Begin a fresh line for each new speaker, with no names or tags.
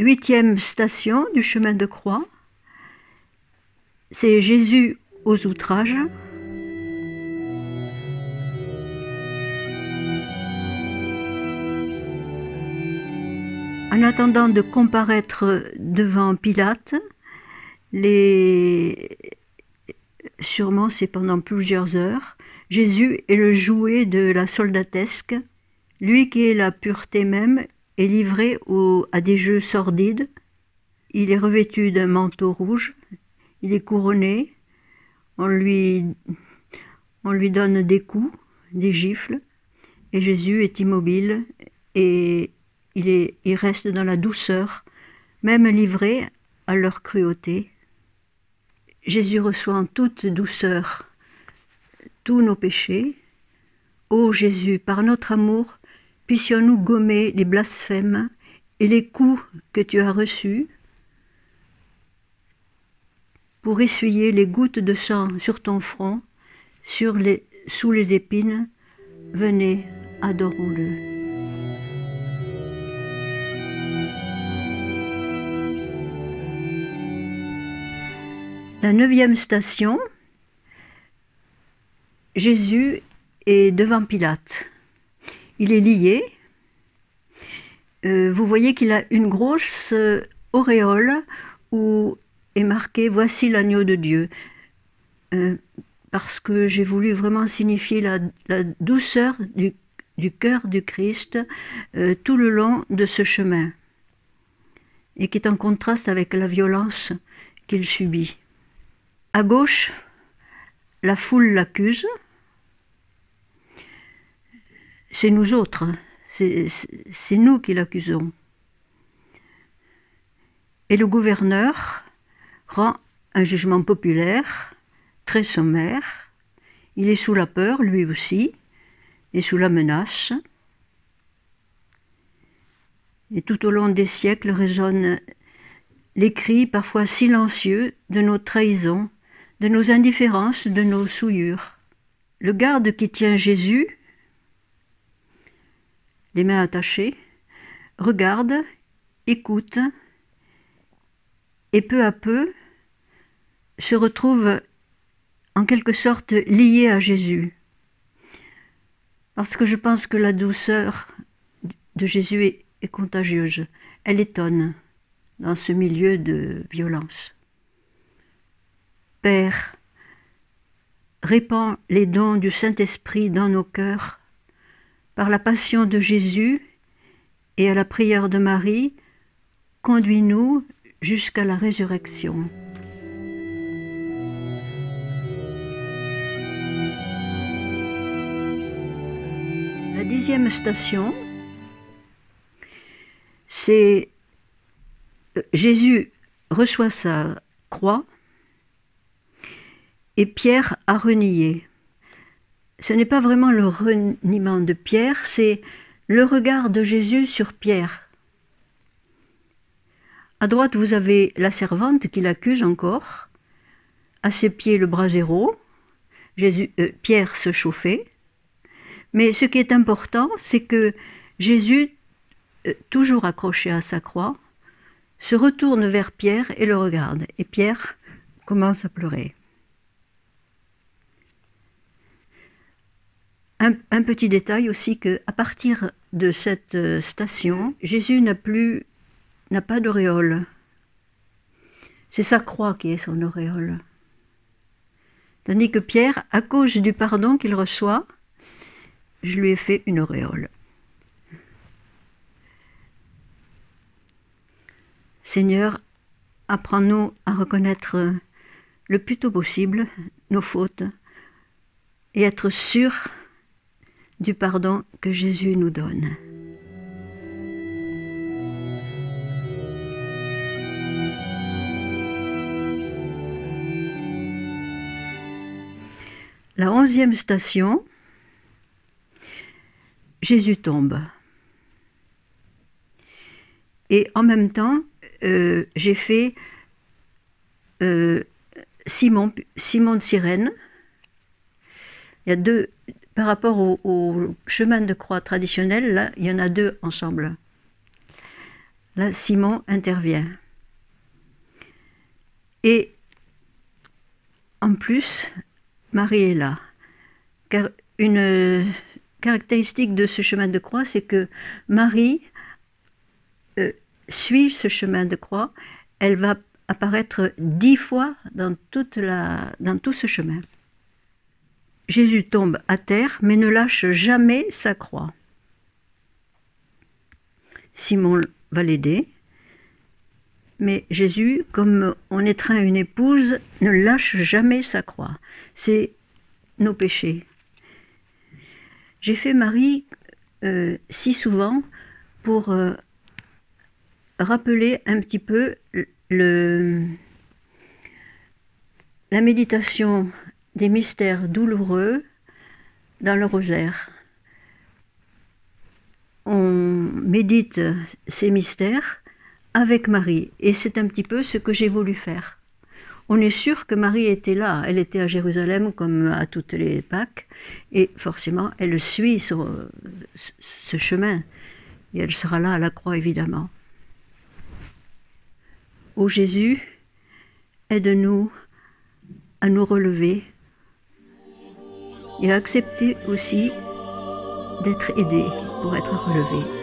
8e station du chemin de croix, c'est Jésus aux outrages. En attendant de comparaître devant Pilate, sûrement c'est pendant plusieurs heures, Jésus est le jouet de la soldatesque, lui qui est la pureté même est livré à des jeux sordides. Il est revêtu d'un manteau rouge, il est couronné, on lui donne des coups, des gifles, et Jésus est immobile et il reste dans la douceur, même livré à leur cruauté. Jésus reçoit en toute douceur tous nos péchés. Ô Jésus, par notre amour, puissions-nous gommer les blasphèmes et les coups que tu as reçus pour essuyer les gouttes de sang sur ton front, sous les épines. Venez, adorons-le. La 9e station, Jésus est devant Pilate. Il est lié. Vous voyez qu'il a une grosse auréole où est marqué « Voici l'agneau de Dieu ». Parce que j'ai voulu vraiment signifier la douceur du cœur du Christ tout le long de ce chemin, et qui est en contraste avec la violence qu'il subit. À gauche, la foule l'accuse. C'est nous autres, c'est nous qui l'accusons. Et le gouverneur rend un jugement populaire, très sommaire. Il est sous la peur, lui aussi, et sous la menace. Et tout au long des siècles résonnent les cris parfois silencieux de nos trahisons, de nos indifférences, de nos souillures. Le garde qui tient Jésus, les mains attachées, regarde, écoute, et peu à peu se retrouve en quelque sorte lié à Jésus. Parce que je pense que la douceur de Jésus est contagieuse. Elle étonne dans ce milieu de violence. Père, répands les dons du Saint-Esprit dans nos cœurs, par la passion de Jésus et à la prière de Marie, conduis-nous jusqu'à la résurrection. La 10e station, c'est Jésus reçoit sa croix et Pierre a renié. Ce n'est pas vraiment le reniement de Pierre, c'est le regard de Jésus sur Pierre. À droite, vous avez la servante qui l'accuse encore. À ses pieds, le brasero. Pierre se chauffait. Mais ce qui est important, c'est que Jésus, toujours accroché à sa croix, se retourne vers Pierre et le regarde. Et Pierre commence à pleurer. Un petit détail aussi, qu'à partir de cette station, Jésus n'a pas d'auréole. C'est sa croix qui est son auréole. Tandis que Pierre, à cause du pardon qu'il reçoit, je lui ai fait une auréole. Seigneur, apprends-nous à reconnaître le plus tôt possible nos fautes et être sûrs du pardon que Jésus nous donne. La 11e station, Jésus tombe. Et en même temps, j'ai fait Simon de Cyrène. Il y a deux, par rapport au chemin de croix traditionnel, là, il y en a deux ensemble. Là, Simon intervient. Et en plus, Marie est là. Car une caractéristique de ce chemin de croix, c'est que Marie suit ce chemin de croix. Elle va apparaître 10 fois dans tout ce chemin. Jésus tombe à terre, mais ne lâche jamais sa croix. Simon va l'aider, mais Jésus, comme on étreint une épouse, ne lâche jamais sa croix. C'est nos péchés. J'ai fait Marie si souvent pour rappeler un petit peu la méditation des mystères douloureux dans le rosaire. On médite ces mystères avec Marie, et c'est un petit peu ce que j'ai voulu faire. On est sûr que Marie était là, elle était à Jérusalem comme à toutes les Pâques, et forcément elle suit ce chemin, et elle sera là à la croix évidemment. Ô Jésus, aide-nous à nous relever et à accepter aussi d'être aidés pour être relevés.